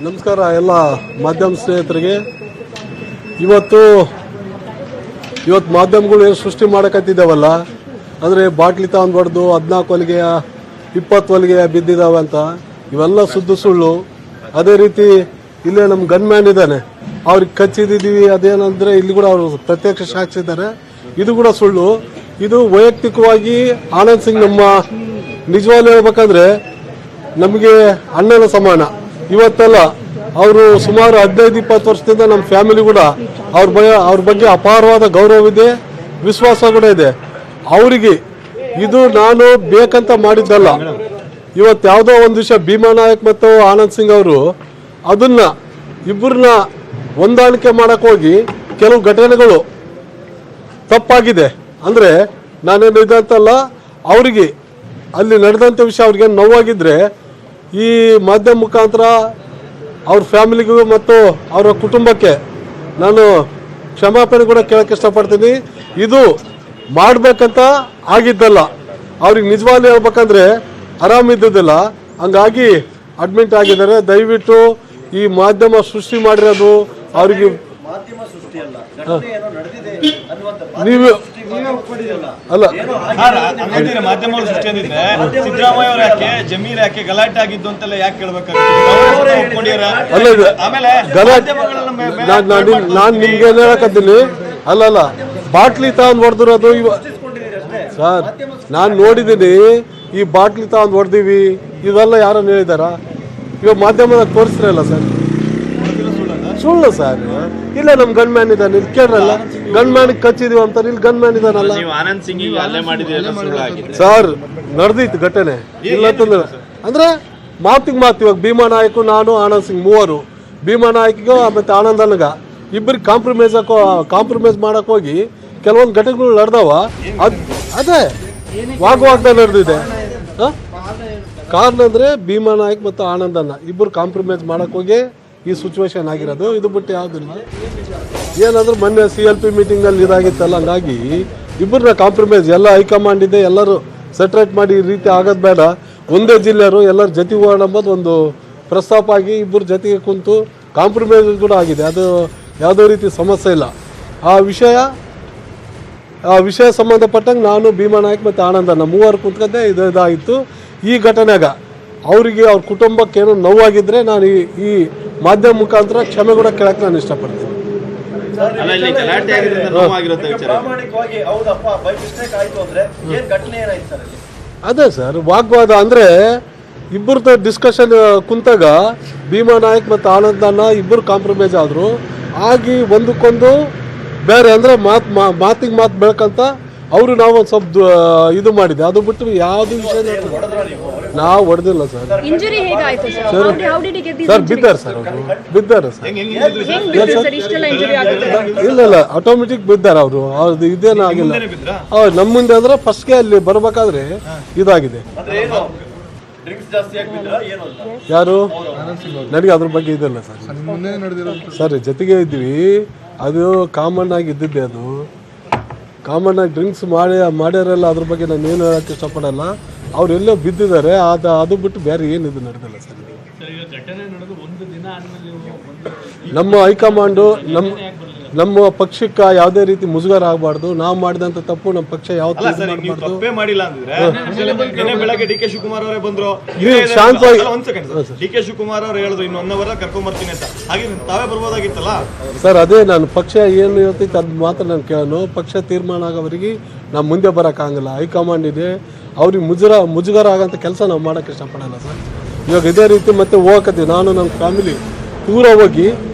ನಮಸ್ಕಾರ ಎಲ್ಲ ಮಾಧ್ಯಮ ಸ್ನೇಹಿತರಿಗೆ. ಇವತ್ತು ಮಾಧ್ಯಮಗಳು ಏನು ಸೃಷ್ಟಿ ಮಾಡಕತ್ತಿದ್ದಾವಲ್ಲ, ಅಂದರೆ ಬಾಟ್ಲಿ ತಗೊಂಡು ಹೊಡೆದು 14 ಹೊಲಿಗೆ 20 ಹೊಲಿಗೆ ಬಿದ್ದಿದ್ದಾವೆ ಅಂತ, ಇವೆಲ್ಲ ಸುಳ್ಳು. ಅದೇ ರೀತಿ ಇಲ್ಲೇ ನಮ್ಮ ಗನ್ಮ್ಯಾನ್ ಇದ್ದಾನೆ, ಅವ್ರಿಗೆ ಕಚ್ಚಿದ್ದೀವಿ. ಅದೇನಂದ್ರೆ ಇಲ್ಲಿ ಕೂಡ ಅವರು ಪ್ರತ್ಯಕ್ಷ ಸಾಕ್ಷಿದ್ದಾರೆ, ಇದು ಕೂಡ ಸುಳ್ಳು. ಇದು ವೈಯಕ್ತಿಕವಾಗಿ ಆನಂದ್ ಸಿಂಗ್ ನಮ್ಮ ನಿಜವಾಗ್ಲೂ ಹೇಳ್ಬೇಕಂದ್ರೆ ನಮಗೆ ಅಣ್ಣನ ಸಮಾನ. ಇವತ್ತೆಲ್ಲ ಅವರು ಸುಮಾರು 15-20 ವರ್ಷದಿಂದ ನಮ್ಮ ಫ್ಯಾಮಿಲಿ ಕೂಡ ಅವ್ರ ಬಗ್ಗೆ ಅಪಾರವಾದ ಗೌರವವಿದೆ, ವಿಶ್ವಾಸ ಕೂಡ ಇದೆ ಅವರಿಗೆ. ಇದು ನಾನು ಬೇಕಂತ ಮಾಡಿದ್ದಲ್ಲ. ಇವತ್ತು ಯಾವುದೋ ಒಂದು ವಿಷಯ ಭೀಮಾ ನಾಯಕ್ ಮತ್ತು ಆನಂದ್ ಸಿಂಗ್ ಅವರು ಅದನ್ನ ಇಬ್ಬರನ್ನ ಹೊಂದಾಣಿಕೆ ಮಾಡಕ್ ಹೋಗಿ ಕೆಲವು ಘಟನೆಗಳು ತಪ್ಪಾಗಿದೆ. ಅಂದರೆ ನಾನೇನು ಇದಂತಲ್ಲ, ಅವರಿಗೆ ಅಲ್ಲಿ ನಡೆದಂಥ ವಿಷಯ ಅವ್ರಿಗೆ ನೋವಾಗಿದ್ರೆ ಈ ಮಾಧ್ಯಮ ಮುಖಾಂತರ ಅವ್ರ ಫ್ಯಾಮಿಲಿಗೂ ಮತ್ತು ಅವರ ಕುಟುಂಬಕ್ಕೆ ನಾನು ಕ್ಷಮಾಪಣೆ ಕೂಡ ಕೇಳಕ್ಕೆ ಇಷ್ಟಪಡ್ತೀನಿ. ಇದು ಮಾಡಬೇಕಂತ ಆಗಿದ್ದಲ್ಲ, ಅವ್ರಿಗೆ ನಿಜವಾಗ್ಲೂ ಹೇಳ್ಬೇಕಂದ್ರೆ ಆರಾಮಿದ್ದಿದ್ದಿಲ್ಲ, ಹಂಗಾಗಿ ಅಡ್ಮಿಟ್ ಆಗಿದ್ದಾರೆ. ದಯವಿಟ್ಟು ಈ ಮಾಧ್ಯಮ ಸೃಷ್ಟಿ ಮಾಡಿರೋದು ಅವರಿಗೆ ನೀವು ಅಲ್ಲ ಮಾಧ್ಯಮಗಳು ಸೃಷ್ಟಿ ಅಂದಿದ್ರೆ ಸಿದ್ದರಾಮಯ್ಯ ಅವ್ರ ಯಾಕೆ ಜಮೀರ್ ಯಾಕೆ ಗಲಾಟೆ ಆಗಿದ್ದು ಅಂತೆಲ್ಲ ಯಾಕೆ ಕೇಳ್ಬೇಕಾಗುತ್ತೆ? ನಾನು ನಿಮ್ಗೆ ಏನ್ ಹೇಳಕತ್ತೀನಿ, ಅಲ್ಲಲ್ಲ ಬಾಟ್ಲಿ ತಗೊಂಡ್ ಹೊಡೆದಿರೋದು ಸರ್, ನಾನು ನೋಡಿದ್ದೀನಿ. ಈ ಬಾಟ್ಲಿ ತಗೊಂಡ್ ಹೊಡೆದಿವಿ ಇದೆಲ್ಲ ಯಾರನ್ನ ಹೇಳಿದಾರ? ಇವಾಗ ಮಾಧ್ಯಮದಾಗ ತೋರಿಸ್ರಲ್ಲ ಸರ್, ಸುಳ್ಳು ಸರ್. ಇಲ್ಲ ನಮ್ ಗನ್ ಮ್ಯಾನ್ ಇದ್ದಾನೆ, ಇಲ್ಲಿ ಕೇಳ್ರಲ್ಲ, ಗನ್ ಮ್ಯಾನ್ ಕಚ್ಚಿದೀವಿ ಅಂತ. ಇಲ್ಲಿ ಗನ್ ಮ್ಯಾನ್ ಇದಾನಲ್ಲ ಸರ್, ನಡೆದಿತ್ತು ಘಟನೆ. ಇಲ್ಲ ಅಂದ್ರೆ ಮಾತಿಗೆ ಮಾತು. ಇವಾಗ ಭೀಮಾ ನಾಯಕ್, ನಾನು, ಆನಂದ್ ಸಿಂಗ್ ಮೂವರು, ಭೀಮಾ ನಾಯಕ್ಗೆ ಮತ್ತೆ ಆನಂದನ್ಗ ಇಬ್ಬರಿಗೆ ಕಾಂಪ್ರಮೈಸ್ ಮಾಡಕ್ ಹೋಗಿ ಕೆಲವೊಂದು ಘಟನೆಗಳು ನಡೆದವ. ಅದೇ ವಾಗ್ವಾದ ನಡೆದಿದೆ. ಕಾರಣ ಅಂದ್ರೆ ಭೀಮಾ ನಾಯಕ್ ಮತ್ತು ಆನಂದನ್ನ ಇಬ್ಬರು ಕಾಂಪ್ರಮೈಸ್ ಮಾಡಕ್ ಹೋಗಿ ಈ ಸಿಚುವೇಶನ್ ಆಗಿರೋದು. ಇದು ಬಿಟ್ಟು ಯಾವುದಿಲ್ಲ. ಏನಂದ್ರೆ ಮೊನ್ನೆ CLP ಮೀಟಿಂಗಲ್ಲಿ ಇದಾಗಿತ್ತಲ್ಲ, ಹಂಗಾಗಿ ಇಬ್ಬರನ್ನ ಕಾಂಪ್ರಮೈಸ್ ಎಲ್ಲ ಹೈಕಮಾಂಡ್ ಇದೆ, ಎಲ್ಲರೂ ಸೆಟ್ರೇಟ್ ಮಾಡಿ ಈ ರೀತಿ ಆಗೋದು ಬೇಡ, ಒಂದೇ ಜಿಲ್ಲೆಯವರು ಎಲ್ಲರ ಜೊತೆಗೆ ಹೋಗೋಣ ಅಂಬೋದು ಒಂದು ಪ್ರಸ್ತಾಪ ಆಗಿ ಇಬ್ಬರು ಜೊತೆಗೆ ಕುಂತು ಕಾಂಪ್ರಮೈಸ್ ಕೂಡ ಆಗಿದೆ. ಅದು ಯಾವುದೇ ರೀತಿ ಸಮಸ್ಯೆ ಇಲ್ಲ. ಆ ವಿಷಯ ಸಂಬಂಧಪಟ್ಟಂಗೆ ನಾನು, ಭೀಮಾ ನಾಯಕ್ ಮತ್ತು ಆನಂದನ್ನ ಮೂವರು ಕುಂತ್ಕೊಂಡೆ ಇದಾಗಿತ್ತು. ಈ ಘಟನೆಗ ಅವರಿಗೆ ಅವ್ರ ಕುಟುಂಬಕ್ಕೆ ಏನೋ ನೋವಾಗಿದ್ರೆ ನಾನು ಈ ಮಾಧ್ಯಮ ಮುಖಾಂತರ ಕ್ಷಮೆ ಕೂಡ ಕೇಳಕ್ಕೆ ನಾನು ಇಷ್ಟಪಡ್ತೀನಿ. ಅದೇ ಸರ್, ವಾಗ್ವಾದ ಅಂದ್ರೆ ಇಬ್ಬರದ್ದು ಡಿಸ್ಕಷನ್ ಕುಂತಾಗ ಭೀಮಾ ನಾಯಕ್ ಮತ್ತು ಆನಂದನ್ನ ಇಬ್ಬರು ಕಾಂಪ್ರಮೈಸ್ ಆದ್ರು ಆಗಿ ಒಂದಕ್ಕೊಂದು ಬೇರೆ ಅಂದ್ರೆ ಮಾತಿಗೆ ಮಾತು ಬೆಳಕಂತ ಅವರು ನಾವು ಒಂದು ಸ್ವಲ್ಪ ಇದು ಮಾಡಿದೆ. ಅದು ಬಿಟ್ಟು ಯಾವ್ದು ವಿಷಯ ನಾವು ಹೊಡೆದಿಲ್ಲ ಸರ್. ಸರ್ ಬಿದ್ದಾರೆ ಸರ್, ಅವರು ಬಿದ್ದಾರೆ ಸರ್. ಇಲ್ಲ ಆಟೋಮೆಟಿಕ್ ಬಿದ್ದಾರೆ ಅವರು. ಅವ್ರದ್ದು ಇದೇನು ಆಗಿಲ್ಲ. ನಮ್ಮ ಮುಂದೆ ಅಂದ್ರೆ ಫಸ್ಟ್ಗೆ ಅಲ್ಲಿ ಬರ್ಬೇಕಾದ್ರೆ ಇದಾಗಿದೆ. ಯಾರು? ನನಗೆ ಅದ್ರ ಬಗ್ಗೆ ಇದಿಲ್ಲ ಸರ್. ಸರ್ ಜೊತೆಗೆ ಇದ್ವಿ, ಅದು ಕಾಮನ್ ಆಗಿ ಇದ್ದಿದ್ದೆ. ಅದು ಕಾಮನ್ ಆಗಿ ಡ್ರಿಂಕ್ಸ್ ಮಾಡ್ಯಾರಲ್ಲ, ಅದ್ರ ಬಗ್ಗೆ ನಾನು ಏನು ಹೇಳಕ್ಕೆ ಇಷ್ಟಪಡಲ್ಲ. ಅವ್ರು ಎಲ್ಲೋ ಬಿದ್ದಿದ್ದಾರೆ, ಅದು ಬಿಟ್ಟು ಬೇರೆ ಏನಿದು ನಡೆದಿಲ್ಲ ಸರ್. ನಮ್ಮ ಹೈಕಮಾಂಡು ನಮ್ಮ ಪಕ್ಷಕ್ಕೆ ಯಾವುದೇ ರೀತಿ ಮುಜುಗರ ಆಗಬಾರ್ದು. ನಾವು ಮಾಡಿದಂತ ತಪ್ಪು ನಮ್ಮ ಪಕ್ಷ ಯಾವ ಮಾಡಿಲ್ಲ ಅಂದ್ರೆ DK ಶಿವಕುಮಾರ್ ಅವರೇ ಬಂದ್ರು, DK ಶಿವಕುಮಾರ್ ಅವರು ಹೇಳಿದ್ರು ಇನ್ನು 1 ಅವರ್ ಕರ್ಕೊಂಡ್ ಬರ್ತೀನಿ ಅಂತ. ಹಾಗೆ ತಾವೇ ಬರ್ಬೋದಾಗಿತ್ತಲ್ಲ ಸರ್. ಅದೇ ನಾನು ಪಕ್ಷ ಏನು ಹೇಳ್ತೈತೆ ಅದ್ ಮಾತ್ರ ನಾನು ಕೇಳೋನು. ಪಕ್ಷ ತೀರ್ಮಾನ ಆಗೋವರೆಗೆ ನಾವು ಮುಂದೆ ಬರೋಕ್ಕಾಗಲ್ಲ. ಹೈಕಮಾಂಡ್ ಇದೆ, ಅವ್ರಿಗೆ ಮುಜುಗರ ಆಗಂತ ಕೆಲಸ ನಾವು ಮಾಡೋಕ್ಕೆ ಇಷ್ಟಪಡಲ್ಲ ಸರ್. ಇವಾಗ ಇದೇ ರೀತಿ ಮತ್ತೆ ಹೋಗಕತ್ತೀವಿ. ನಾನು ನನ್ನ ಫ್ಯಾಮಿಲಿ ಪೂರ ಹೋಗಿ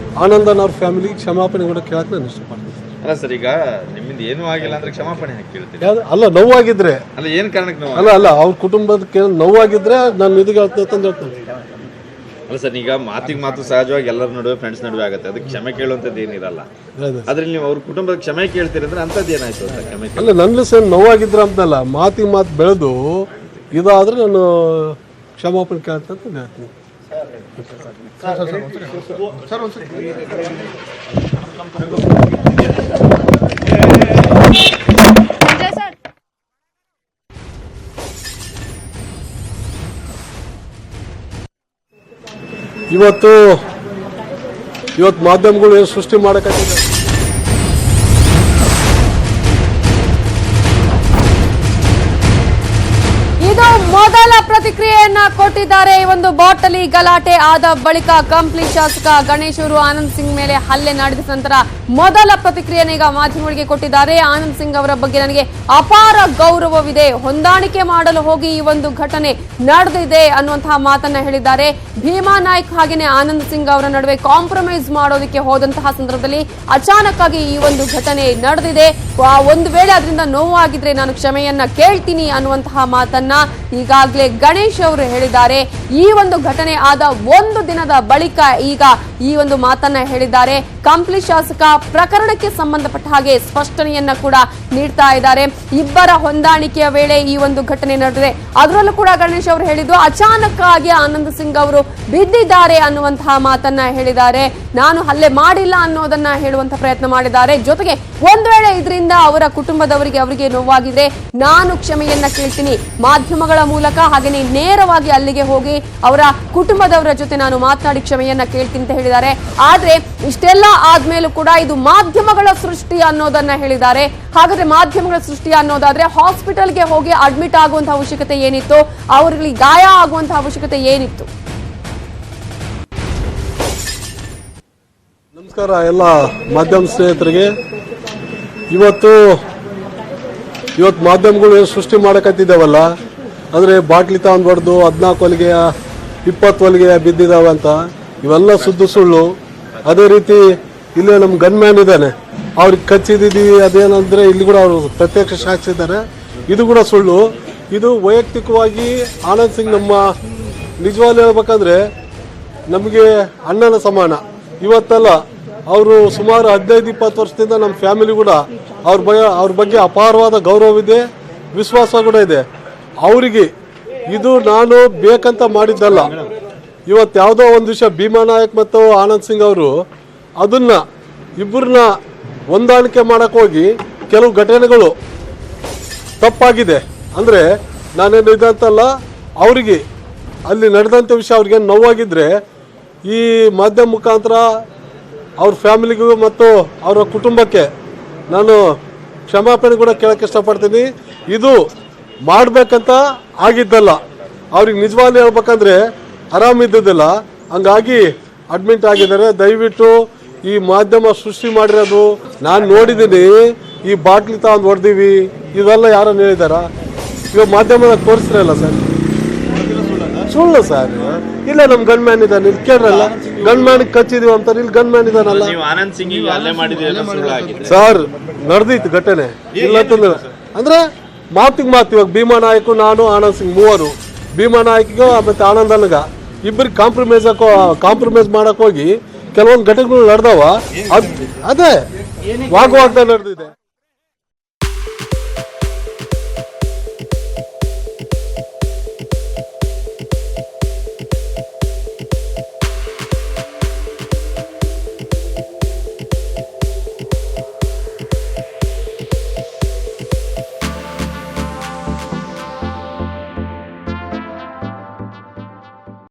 ಆನಂದನ್ ಅವ್ರ ಫ್ಯಾಮಿಲಿಗೆ ಕ್ಷಮಾಪಣೆ ಕೂಡ ಕೇಳಕ್ಕೆ ನಾನು ಇಷ್ಟಪಡ್ತೀನಿ. ಅಲ್ಲ ಸರ್, ಈಗ ನಿಮ್ಮಿಂದ ಏನೂ ಆಗಿಲ್ಲ ಅಂದ್ರೆ ಕ್ಷಮಾಪಣೆ ಕೇಳ್ತೀನಿ. ಅಲ್ಲ ನೋವಾಗಿದ್ರೆ ಅಲ್ಲ, ಏನ್ ಕಾರಣಕ್ಕೆ ನೋವು? ಅಲ್ಲ ಅವ್ರ ಕುಟುಂಬದಕ್ಕೆ ನೋವಾಗಿದ್ರೆ ನಾನು ಇದಕ್ಕೆ ಹೇಳ್ತೇನೆ. ಅಲ್ಲ ಸರ್, ಈಗ ಮಾತಿಗೆ ಮಾತು ಸಹಜವಾಗಿ ಎಲ್ಲರ ನಡುವೆ ಫ್ರೆಂಡ್ಸ್ ನಡುವೆ ಆಗುತ್ತೆ, ಅದಕ್ಕೆ ಕ್ಷಮೆ ಕೇಳುವಂಥದ್ದು ಏನಿರಲ್ಲ. ಅದ್ರಲ್ಲಿ ನೀವು ಅವ್ರ ಕುಟುಂಬದ ಕ್ಷಮೆ ಕೇಳ್ತೀರಿ ಅಂದ್ರೆ ಅಂಥದ್ದು ಏನಾಯ್ತು ಅಂತ ಕ್ಷಮೆ? ಅಲ್ಲ ನನ್ನ ಸೇರಿ ನೋವಾಗಿದ್ರೆ ಅಂತಲ್ಲ, ಮಾತಿಗೆ ಮಾತು ಬೆಳೆದು ಇದಾದ್ರೆ ನಾನು ಕ್ಷಮಾಪಣೆ ಕೇಳ್ತಂತ ಹೇಳ್ತೀನಿ. ಇವತ್ತು ಮಾಧ್ಯಮಗಳು ಏನು ಸೃಷ್ಟಿ ಮಾಡಕತ್ತಿದ್ದಾರೆ. ಇದು ಮೊದಲ ಪ್ರತಿಕ್ರಿಯೆಯನ್ನ ಕೊಟ್ಟಿದ್ದಾರೆ. ಈ ಒಂದು ಬಾಟಲಿ ಗಲಾಟೆ ಆದ ಬಳಿಕ ಕಂಪ್ಲಿ ಶಾಸಕ ಗಣೇಶೂರು ಆನಂದ್ ಸಿಂಗ್ ಮೇಲೆ ಹಲ್ಲೆ ನಡೆದ ನಂತರ ಮೊದಲ ಪ್ರತಿಕ್ರಿಯೆಯನ್ನು ಈಗ ಮಾಧ್ಯಮಗಳಿಗೆ ಕೊಟ್ಟಿದ್ದಾರೆ. ಆನಂದ್ ಸಿಂಗ್ ಅವರ ಬಗ್ಗೆ ನನಗೆ ಅಪಾರ ಗೌರವವಿದೆ, ಹೊಂದಾಣಿಕೆ ಮಾಡಲು ಹೋಗಿ ಈ ಒಂದು ಘಟನೆ ನಡೆದಿದೆ ಅನ್ನುವಂತಹ ಮಾತನ್ನ ಹೇಳಿದ್ದಾರೆ. ಭೀಮಾ ನಾಯ್ಕ್ ಹಾಗೇನೆ ಆನಂದ್ ಸಿಂಗ್ ಅವರ ನಡುವೆ ಕಾಂಪ್ರಮೈಸ್ ಮಾಡೋದಕ್ಕೆ ಹೋದಂತಹ ಸಂದರ್ಭದಲ್ಲಿ ಅಚಾನಕ್ ಆಗಿ ಈ ಒಂದು ಘಟನೆ ನಡೆದಿದೆ. ಒಂದು ವೇಳೆ ಅದರಿಂದ ನೋವಾಗಿದ್ರೆ ನಾನು ಕ್ಷಮೆಯನ್ನ ಕೇಳ್ತೀನಿ ಅನ್ನುವಂತಹ ಮಾತನ್ನ ಈಗಾಗಲೇ ಗಣೇಶ್ ಅವರು ಹೇಳಿದ್ದಾರೆ. ಈ ಒಂದು ಘಟನೆ ಆದ ಒಂದು ದಿನದ ಬಳಿಕ ಈಗ ಈ ಒಂದು ಮಾತನ್ನ ಹೇಳಿದ್ದಾರೆ. ಕಂಪ್ಲಿ ಶಾಸಕ ಪ್ರಕರಣಕ್ಕೆ ಸಂಬಂಧಪಟ್ಟ ಹಾಗೆ ಸ್ಪಷ್ಟನೆಯನ್ನ ಕೂಡ ನೀಡ್ತಾ ಇದ್ದಾರೆ. ಇಬ್ಬರ ಹೊಂದಾಣಿಕೆಯ ವೇಳೆ ಈ ಒಂದು ಘಟನೆ ನಡೆದಿದೆ. ಅದರಲ್ಲೂ ಕೂಡ ಗಣೇಶ್ ಅವರು ಹೇಳಿದ್ದು ಅಚಾನಕ್ ಆಗಿ ಆನಂದ್ ಸಿಂಗ್ ಅವರು ಬಿದ್ದಿದ್ದಾರೆ ಅನ್ನುವಂತಹ ಮಾತನ್ನ ಹೇಳಿದ್ದಾರೆ. ನಾನು ಹಲ್ಲೆ ಮಾಡಿಲ್ಲ ಅನ್ನೋದನ್ನ ಹೇಳುವಂತಹ ಪ್ರಯತ್ನ ಮಾಡಿದ್ದಾರೆ. ಜೊತೆಗೆ ಒಂದು ವೇಳೆ ಇದರಿಂದ ಅವರ ಕುಟುಂಬದವರಿಗೆ ಅವರಿಗೆ ನೋವಾಗಿದ್ರೆ ನಾನು ಕ್ಷಮೆಯನ್ನ ಕೇಳ್ತೀನಿ, ಮಾಧ್ಯಮಗಳ ಮೂಲಕ ಹಾಗೆಯೇ ನೇರವಾಗಿ ಅಲ್ಲಿಗೆ ಹೋಗಿ ಅವರ ಕುಟುಂಬದವರ ಜೊತೆ ನಾನು ಮಾತನಾಡಿ ಕ್ಷಮೆಯನ್ನ ಕೇಳ್ತೀನಿ ಅಂತ ಹೇಳಿದ್ದಾರೆ. ಆದ್ರೆ ಇಷ್ಟೆಲ್ಲ ಆದ್ಮೇಲೂ ಕೂಡ ಇದು ಮಾಧ್ಯಮಗಳ ಸೃಷ್ಟಿ ಅನ್ನೋದನ್ನ ಹೇಳಿದ್ದಾರೆ. ಹಾಗಾದ್ರೆ ಮಾಧ್ಯಮಗಳ ಸೃಷ್ಟಿ ಅನ್ನೋದಾದ್ರೆ ಹಾಸ್ಪಿಟಲ್ಗೆ ಹೋಗಿ ಅಡ್ಮಿಟ್ ಆಗುವಂತಹ ಅವಶ್ಯಕತೆ ಏನಿತ್ತು, ಅವರಿಗೆ ಗಾಯ ಆಗುವಂತಹ ಅವಶ್ಯಕತೆ ಏನಿತ್ತು? ನಮಸ್ಕಾರ ಎಲ್ಲ ಮಾಧ್ಯಮ ಸ್ನೇಹಿತರಿಗೆ. ಇವತ್ತು ಮಾಧ್ಯಮಗಳು ಏನು ಸೃಷ್ಟಿ ಮಾಡಕತ್ತಿದ್ದಾವಲ್ಲ, ಅಂದರೆ ಬಾಟ್ಲಿ ತಗೊಂಡು ಹೊಡೆದು 14 ಹೊಲಿಗೆ 20 ಹೊಲಿಗೆ ಬಿದ್ದಿದ್ದಾವೆ ಅಂತ, ಇವೆಲ್ಲ ಸುಳ್ಳು. ಅದೇ ರೀತಿ ಇಲ್ಲೇ ನಮ್ಮ ಗನ್ಮ್ಯಾನ್ ಇದ್ದಾನೆ, ಅವ್ರಿಗೆ ಕಚ್ಚಿದ್ದೀವಿ ಅದೇನಂದ್ರೆ ಇಲ್ಲಿ ಕೂಡ ಅವರು ಪ್ರತ್ಯಕ್ಷ ಸಾಕ್ಷಿದ್ದಾರೆ. ಇದು ಕೂಡ ಸುಳ್ಳು. ಇದು ವೈಯಕ್ತಿಕವಾಗಿ ಆನಂದ್ ಸಿಂಗ್ ನಮ್ಮ ನಿಜವಾಗ್ಲೂ ಹೇಳ್ಬೇಕಂದ್ರೆ ನಮಗೆ ಅಣ್ಣನ ಸಮಾನ. ಇವತ್ತಲ್ಲ, ಅವರು ಸುಮಾರು 15-20 ವರ್ಷದಿಂದ ನಮ್ಮ ಫ್ಯಾಮಿಲಿ ಕೂಡ ಅವ್ರ ಬಗ್ಗೆ ಅಪಾರವಾದ ಗೌರವವಿದೆ, ವಿಶ್ವಾಸ ಕೂಡ ಇದೆ. ಅವರಿಗೆ ಇದು ನಾನು ಬೇಕಂತ ಮಾಡಿದ್ದಲ್ಲ. ಇವತ್ತು ಯಾವುದೋ ಒಂದು ವಿಷಯ ಭೀಮಾ ನಾಯಕ್ ಮತ್ತು ಆನಂದ್ ಸಿಂಗ್ ಅವರು ಅದನ್ನ ಇಬ್ಬರನ್ನ ಹೊಂದಾಣಿಕೆ ಮಾಡಕ್ಕೆ ಹೋಗಿ ಕೆಲವು ಘಟನೆಗಳು ತಪ್ಪಾಗಿದೆ. ಅಂದರೆ ನಾನೇನು ಇದಂತಲ್ಲ, ಅವರಿಗೆ ಅಲ್ಲಿ ನಡೆದಂಥ ವಿಷಯ ಅವ್ರಿಗೇನು ನೋವಾಗಿದ್ರೆ ಈ ಮಾಧ್ಯಮ ಮುಖಾಂತರ ಅವ್ರ ಫ್ಯಾಮಿಲಿಗೂ ಮತ್ತು ಅವರ ಕುಟುಂಬಕ್ಕೆ ನಾನು ಕ್ಷಮಾಪಣೆ ಕೂಡ ಕೇಳಕ್ಕೆ ಇಷ್ಟಪಡ್ತೀನಿ. ಇದು ಮಾಡಬೇಕಂತ ಆಗಿದ್ದಲ್ಲ. ಅವ್ರಿಗೆ ನಿಜವಾಗ್ಲೂ ಹೇಳ್ಬೇಕಂದ್ರೆ ಆರಾಮಿದ್ದಿದ್ದಿಲ್ಲ, ಹಂಗಾಗಿ ಅಡ್ಮಿಟ್ ಆಗಿದ್ದಾರೆ. ದಯವಿಟ್ಟು ಈ ಮಾಧ್ಯಮ ಸೃಷ್ಟಿ ಮಾಡಿರೋದು ನಾನು ನೋಡಿದ್ದೀನಿ. ಈ ಬಾಟ್ಲಿ ತಗೊಂಡು ಹೊಡೆದೀವಿ ಇವೆಲ್ಲ ಯಾರನ್ನು ಹೇಳಿದಾರ? ಇವಾಗ ಮಾಧ್ಯಮದಾಗ ತೋರಿಸ್ರಲ್ಲ ಸರ್, ಸುಳ್ಳು ಸರ್. ಇಲ್ಲ ನಮ್ಮ ಗನ್ ಮ್ಯಾನ್ ಇದ್ದಾನೆ, ಇಲ್ಲಿ ಕೇಳ್ರಲ್ಲ, ಗನ್ ಮ್ಯಾನ್ ಕಚ್ಚಿದೀವಿ ಅಂತಾರೆ, ಇಲ್ಲಿ ಗನ್ ಮ್ಯಾನ್ ಇದಾನಲ್ಲ ಸರ್. ನಡೆದಿತ್ತು ಘಟನೆ, ಇಲ್ಲ ಅಂದ್ರೆ ಮಾತಿಗೆ ಮಾತು. ಇವಾಗ ಭೀಮಾ ನಾಯ್ಕು, ನಾನು, ಆನಂದ್ ಸಿಂಗ್ ಮೂವರು, ಭೀಮಾ ನಾಯ್ಕಿಗೂ ಮತ್ತೆ ಆನಂದನ್ಗ ಇಬ್ಬರಿಗೆ ಕಾಂಪ್ರಮೈಸ್ ಮಾಡಕ್ ಹೋಗಿ ಕೆಲವೊಂದು ಘಟನೆಗಳು ನಡೆದವ. ಅದೇ ವಾಗ್ವಾದ ನಡೆದಿದೆ.